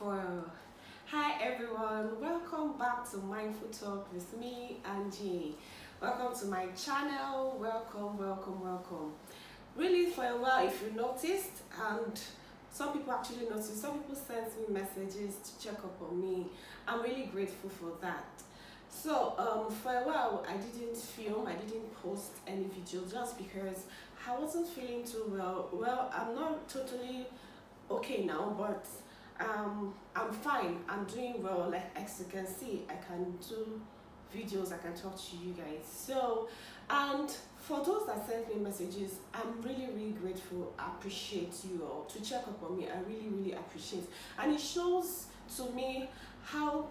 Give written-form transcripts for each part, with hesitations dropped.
Mindful. Hi everyone, welcome back to Mindful Talk with me, Angie. Welcome to my channel. Welcome. Really, for a while, if you noticed, and some people actually noticed, some people sent me messages to check up on me. I'm really grateful for that. So, for a while, I didn't film, I didn't post any videos just because I wasn't feeling too well. Well, I'm not totally okay now, but I'm fine. I'm doing well. Like as you can see, I can do videos. I can talk to you guys. So, and for those that sent me messages, I'm really grateful. I appreciate you all to check up on me. I really appreciate, and it shows to me how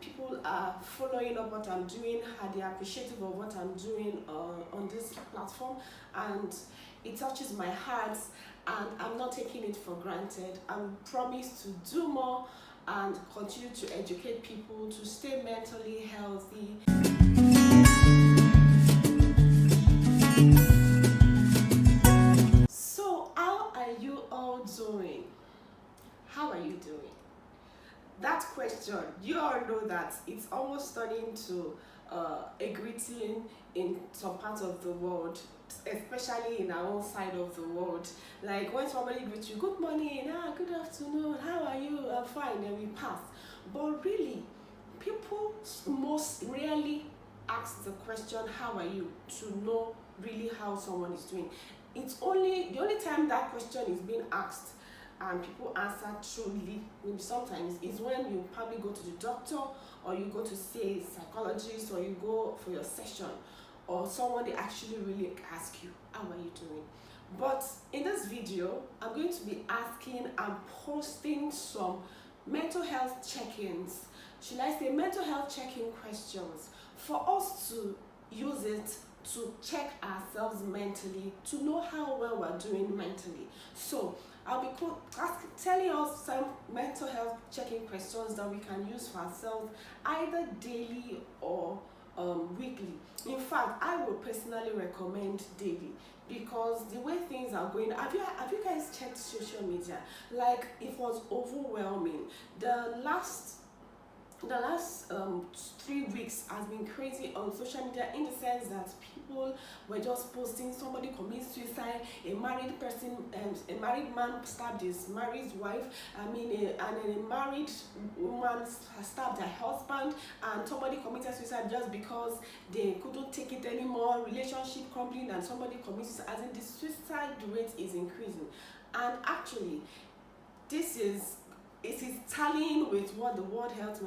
people are following up what I'm doing, how they are appreciative of what I'm doing on this platform, and it touches my heart, and I'm not taking it for granted. I promise to do more and continue to educate people to stay mentally healthy. So, how are you all doing? How are you doing? That question, you all know that it's almost turning to a greeting in some parts of the world, especially in our own side of the world. Like when somebody greets you, good morning, good afternoon, how are you? I'm fine, then we pass. But really, people most rarely ask the question, how are you, to know really how someone is doing. It's only the only time that question is being asked and people answer truly, maybe sometimes, is when you probably go to the doctor, or you go to see a psychologist, or you go for your session, or someone they actually really ask you, how are you doing? But in this video, I'm going to be asking and posting some mental health check-ins, should I say mental health check-in questions, for us to use it to check ourselves mentally, to know how well we're doing mentally. So I'll be telling us some mental health check-in questions that we can use for ourselves either daily or weekly. In fact, I would personally recommend daily, because the way things are going, have you guys checked social media? Like, it was overwhelming. The last 3 weeks has been crazy on social media, in the sense that people were just posting somebody commits suicide, a married person, a married man stabbed his married wife, and a married woman stabbed her husband, and somebody committed suicide just because they couldn't take it anymore, relationship crumbling, and somebody commits suicide. As in, the suicide rate is increasing, and actually it is tallying with what the World Health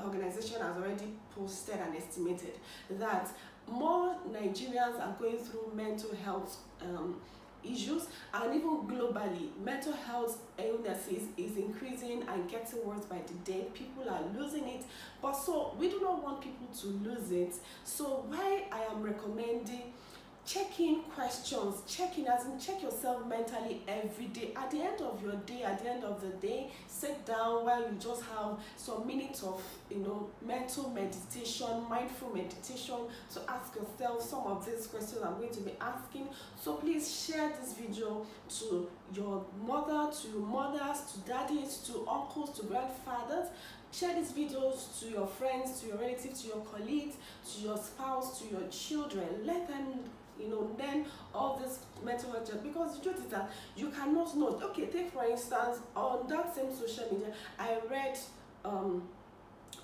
Organization has already posted and estimated, that more Nigerians are going through mental health issues, and even globally, mental health illnesses is increasing and getting worse by the day. People are losing it, but so we do not want people to lose it. So why I am recommending check-in questions, check yourself mentally every day. At the end of your day, at the end of the day, sit down while you just have some minutes of mental meditation, mindful meditation, to ask yourself some of these questions I'm going to be asking. So please share this video to your mother, to your mothers, to daddies, to uncles, to grandfathers. Share these videos to your friends, to your relatives, to your colleagues, to your spouse, to your children. Let them then all this mental health check, because the truth is that you cannot know. Okay, take for instance, on that same social media, I read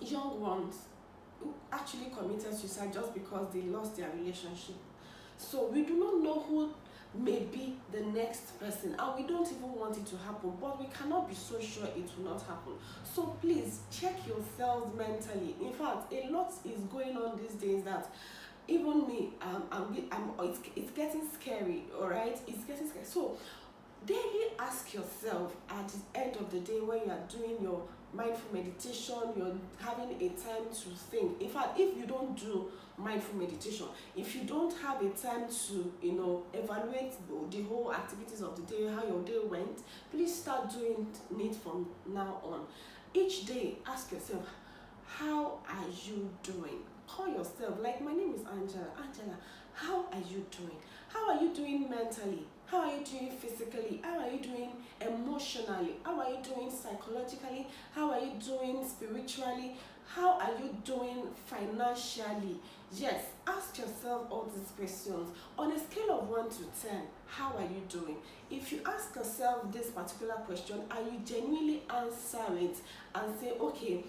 young ones who actually committed suicide just because they lost their relationship. So we do not know who may be the next person, and we don't even want it to happen, but we cannot be so sure it will not happen. So please check yourselves mentally. In fact, a lot is going on these days that even me, it's getting scary. All right, it's getting scary. So daily ask yourself, at the end of the day, when you are doing your mindful meditation, you're having a time to think. In fact, if you don't do mindful meditation, if you don't have a time to evaluate the whole activities of the day, how your day went, please start doing it from now on. Each day, ask yourself, how are you doing? Call yourself, like, my name is Angela. Angela, how are you doing? How are you doing mentally? How are you doing physically? How are you doing emotionally? How are you doing psychologically? How are you doing spiritually? How are you doing financially? Yes, ask yourself all these questions. On a scale of 1 to 10, how are you doing? If you ask yourself this particular question and you genuinely answer it and say, okay,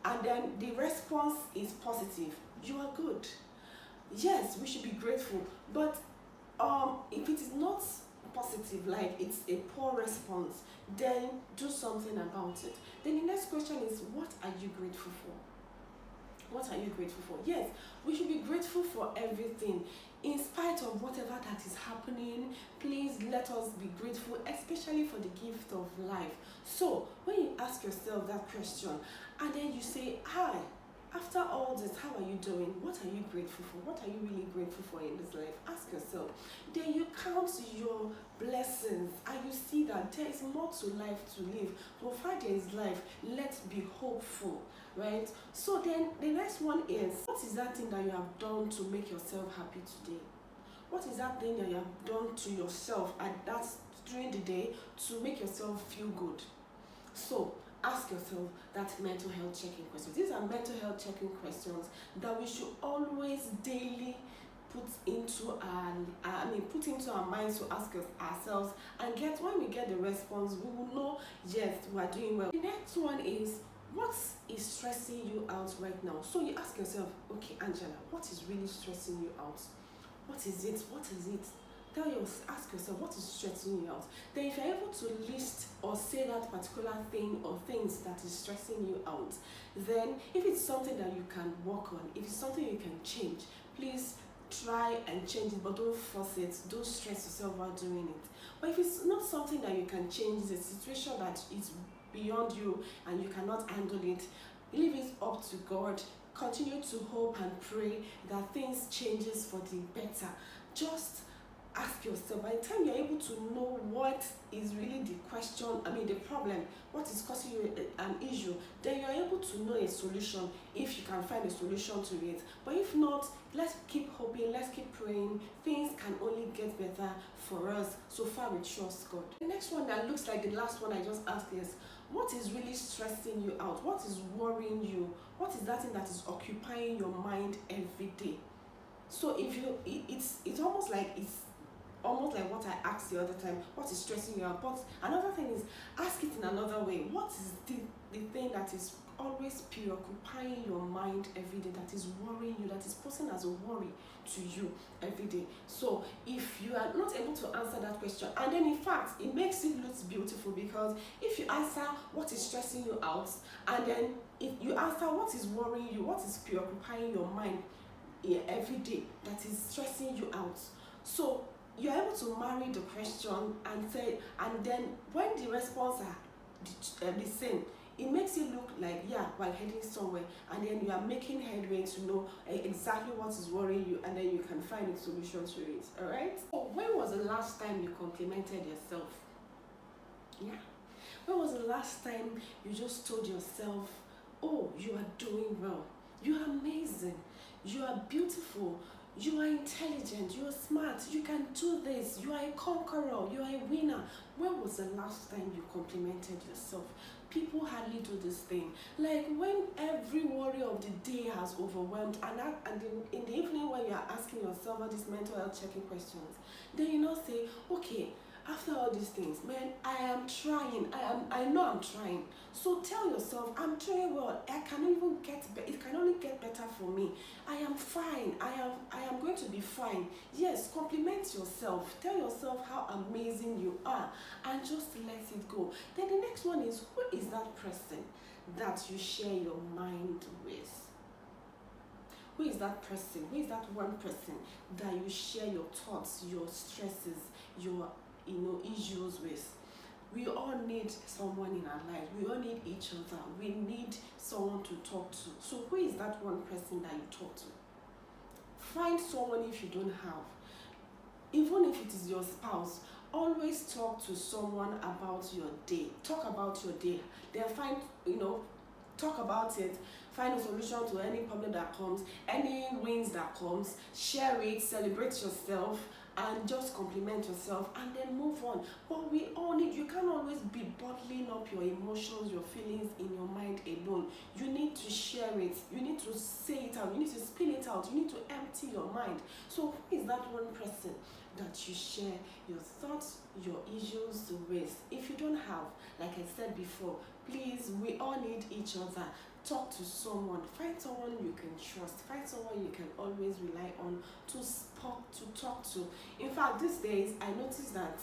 and then the response is positive, you are good. Yes, we should be grateful, but if it is not positive, like it's a poor response, then do something about it. Then the next question is, what are you grateful for? What are you grateful for? Yes, we should be grateful for everything. In spite of whatever that is happening, please let us be grateful, especially for the gift of life. So, when you ask yourself that question, and then you say, hi, after all this, how are you doing? What are you grateful for? What are you really grateful for in this life? Ask yourself. Then you count your blessings and you see that there is more to life to live. For far there is life, let's be hopeful, right? So then the next one is, what is that thing that you have done to make yourself happy today? What is that thing that you have done to yourself and that's during the day to make yourself feel good? So ask yourself that mental health checking questions. These are mental health checking questions that we should always daily put into our minds to ask ourselves, and when we get the response, we will know, yes, we are doing well. The next one is, what is stressing you out right now? So you ask yourself, okay, Angela, what is really stressing you out? What is it? What is it? Ask yourself, what is stressing you out? Then if you're able to list or say that particular thing or things that is stressing you out, then if it's something that you can work on, if it's something you can change, please try and change it, but don't force it. Don't stress yourself while doing it. But if it's not something that you can change, it's a situation that is beyond you and you cannot handle it, leave it up to God. Continue to hope and pray that things changes for the better. Just ask yourself, by the time you're able to know what is really the problem, what is causing you an issue, then you're able to know a solution if you can find a solution to it. But if not, let's keep hoping, let's keep praying. Things can only get better for us. So far we trust God. The next one that looks like the last one I just asked is, what is really stressing you out? What is worrying you? What is that thing that is occupying your mind every day? So if you, it's almost like what I asked the other time, what is stressing you out? But another thing is, ask it in another way. What is the thing that is always preoccupying your mind every day, that is worrying you, that is posing as a worry to you every day? So if you are not able to answer that question, and then in fact it makes it look beautiful, because if you answer what is stressing you out, and then if you answer what is worrying you, what is preoccupying your mind every day that is stressing you out, so you're able to marry the question and say, and then when the response are the same, it makes it look like, yeah, we're heading somewhere, and then you are making headway to know exactly what is worrying you, and then you can find a solution to it. All right. So when was the last time you complimented yourself? Yeah. When was the last time you just told yourself, oh, you are doing well, you are amazing, you are beautiful, you are intelligent, you are smart, you can do this, you are a conqueror, you are a winner? When was the last time you complimented yourself? People hardly do this thing. Like when every worry of the day has overwhelmed, and in the evening when you are asking yourself all these mental health checking questions, then you know say, okay, after all these things, man, I am trying. I know I'm trying. So tell yourself, I'm doing well. It can only get better for me. I am fine. I am going to be fine. Yes, compliment yourself. Tell yourself how amazing you are, and just let it go. Then the next one is, who is that person that you share your mind with? Who is that person? Who is that one person that you share your thoughts, your stresses, your issues with? We all need someone in our life. We all need each other. We need someone to talk to. So who is that one person that you talk to? Find someone if you don't have. Even if it is your spouse, always talk to someone about your day. Talk about your day. Then talk about it. Find a solution to any problem that comes, any wins that comes. Share it, celebrate yourself, and just compliment yourself and then move on. But we all need, you can't always be bottling up your emotions, your feelings in your mind alone. You need to share it, you need to say it out, you need to spill it out, you need to empty your mind. So who is that one person that you share your thoughts, your issues with? If you don't have, like I said before, please, we all need each other. Talk to someone, find someone you can trust, find someone you can always rely on to talk to. In fact, these days I notice that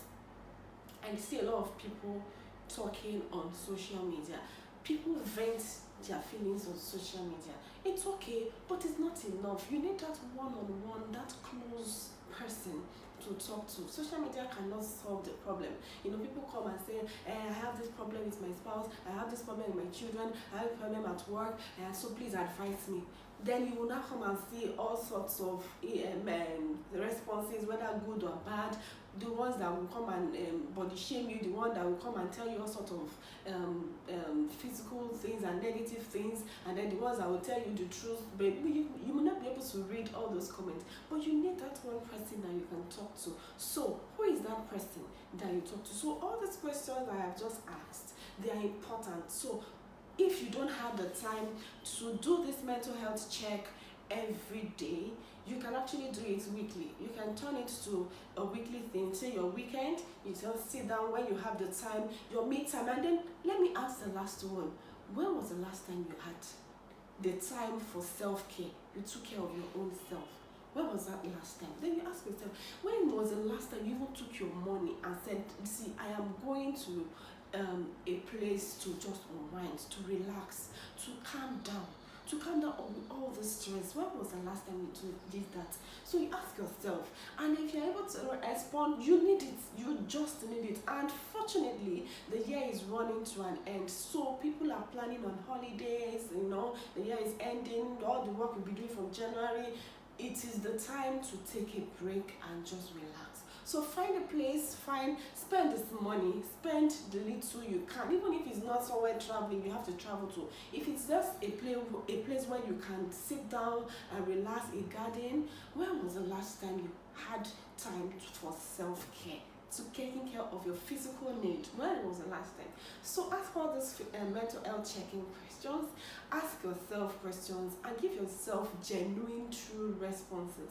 I see a lot of people talking on social media. People vent their feelings on social media. It's okay, but it's not enough. You need that one-on-one, that close person to talk to. Social media cannot solve the problem. People come and say, I have this problem with my spouse, I have this problem with my children, I have a problem at work, so please advise me. Then you will now come and see all sorts of responses, whether good or bad. The ones that will come and body shame you, the one that will come and tell you all sorts of physical things and negative things, and then the ones that will tell you the truth. But you will not be able to read all those comments. But you need that one person that you can talk to. So who is that person that you talk to? So all these questions I have just asked, they are important. So if you don't have the time to do this mental health check every day, you can actually do it weekly. You can turn it to a weekly thing. Say your weekend, you just sit down when you have the time, your me time. And then let me ask the last one. When was the last time you had the time for self-care? You took care of your own self. When was that last time? Then you ask yourself, when was the last time you even took your money and said, see, I am going to a place to just unwind, to relax, to calm down on all the stress. When was the last time you did that? So you ask yourself, and if you're able to respond, you need it, you just need it. And fortunately, the year is running to an end, so people are planning on holidays, the year is ending, all the work you'll be doing from January. It is the time to take a break and just relax. So find a place, spend this money, spend the little you can. Even if it's not somewhere traveling, you have to travel to. If it's just a place where you can sit down and relax, a garden. When was the last time you had time for self-care? To taking care of your physical need. When was the last time? So ask all these mental health checking questions, ask yourself questions, and give yourself genuine, true responses,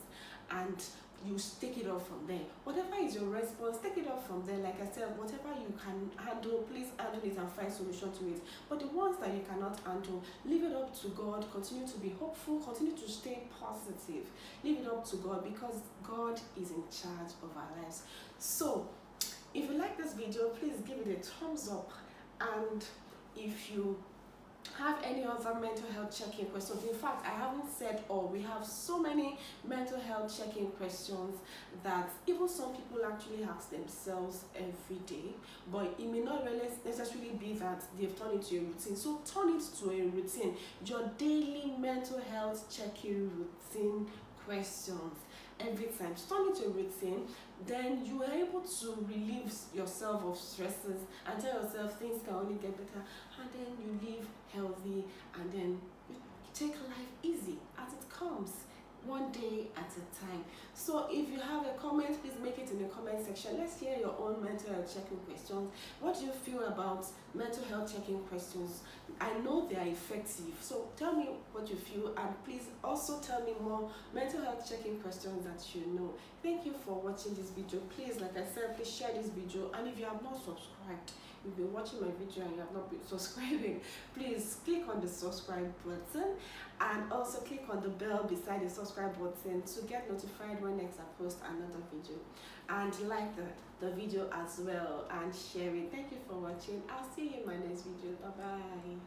and you take it off from there. Whatever is your response, take it off from there. Like I said, whatever you can handle, please handle it and find solution to it. But the ones that you cannot handle, leave it up to God. Continue to be hopeful, continue to stay positive. Leave it up to God, because God is in charge of our lives. So if you like this video, please give it a thumbs up, and if you have any other mental health check-in questions, in fact, I haven't said all. We have so many mental health check-in questions that even some people actually ask themselves every day, but it may not really necessarily be that they've turned it to a routine. So turn it to a routine, your daily mental health check-in routine questions every time. Turn it to a routine, then you are able to relieve yourself of stresses and tell yourself things can only get better, and then you live healthy, and then you take life easy as it comes, one day at a time. So if you have a comment, please make it in the comment section. Let's hear your own mental health checking questions. What do you feel about mental health checking questions? I know they are effective, so tell me what you feel, and please also tell me more mental health checking questions that you know. Thank you for watching this video. Please, like I said, please share this video, and if you have not subscribed, you've been watching my video and you have not been subscribing, please click on the subscribe button, and also click on the bell beside the subscribe button to get notified when next I post another video, and like the video as well and share it. Thank you for watching. I'll see you in my next video. Bye bye.